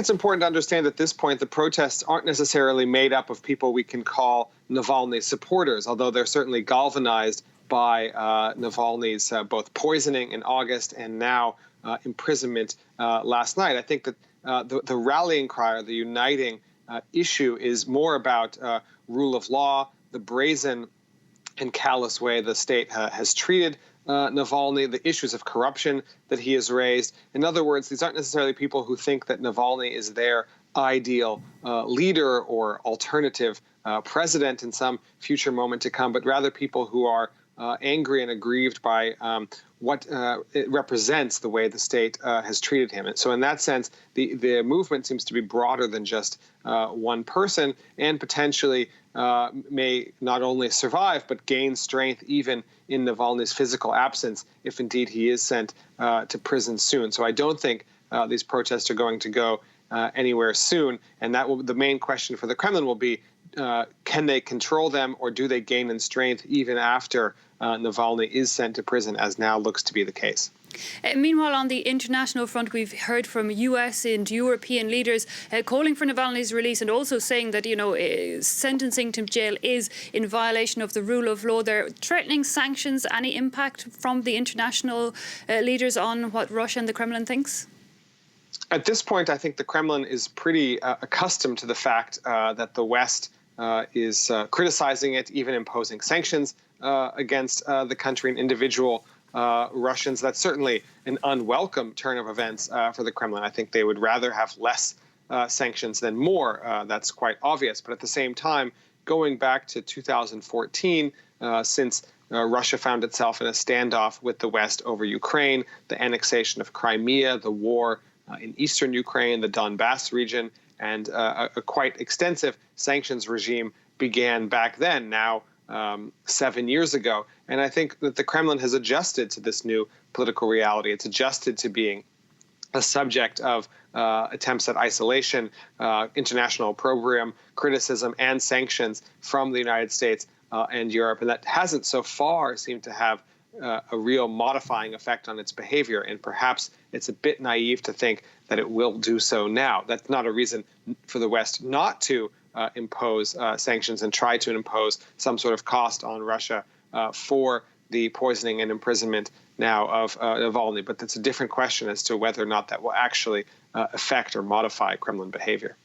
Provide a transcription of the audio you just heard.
it's important to understand at this point the protests aren't necessarily made up of people we can call Navalny supporters, although they're certainly galvanized by Navalny's both poisoning in August and now imprisonment last night. I think that the rallying cry, or the uniting issue, is more about rule of law, the brazen and callous way the state has treated Navalny, the issues of corruption that he has raised. In other words, these aren't necessarily people who think that Navalny is their ideal leader or alternative president in some future moment to come, but rather people who are angry and aggrieved by what it represents, the way the state has treated him. And so in that sense, the movement seems to be broader than just one person, and potentially may not only survive, but gain strength even in Navalny's physical absence, if indeed he is sent to prison soon. So I don't think these protests are going to go anywhere soon. And that will, the main question for the Kremlin will be, can they control them, or do they gain in strength even after Navalny is sent to prison, as now looks to be the case? Meanwhile, on the international front, we've heard from US and European leaders calling for Navalny's release, and also saying that, sentencing to jail is in violation of the rule of law. They're threatening sanctions. Any impact from the international leaders on what Russia and the Kremlin thinks? At this point, I think the Kremlin is pretty accustomed to the fact that the West is criticizing it, even imposing sanctions against the country and individual Russians. That's certainly an unwelcome turn of events for the Kremlin. I think they would rather have less sanctions than more. That's quite obvious. But at the same time, going back to 2014, since Russia found itself in a standoff with the West over Ukraine, the annexation of Crimea, the war in eastern Ukraine, the Donbass region, and a quite extensive sanctions regime began back then, now 7 years ago. And I think that the Kremlin has adjusted to this new political reality. It's adjusted to being a subject of attempts at isolation, international opprobrium, criticism, and sanctions from the United States and Europe. And that hasn't so far seemed to have a real modifying effect on its behavior. And perhaps it's a bit naive to think that it will do so now. That's not a reason for the West not to impose sanctions and try to impose some sort of cost on Russia for the poisoning and imprisonment now of Navalny. But that's a different question as to whether or not that will actually affect or modify Kremlin behavior.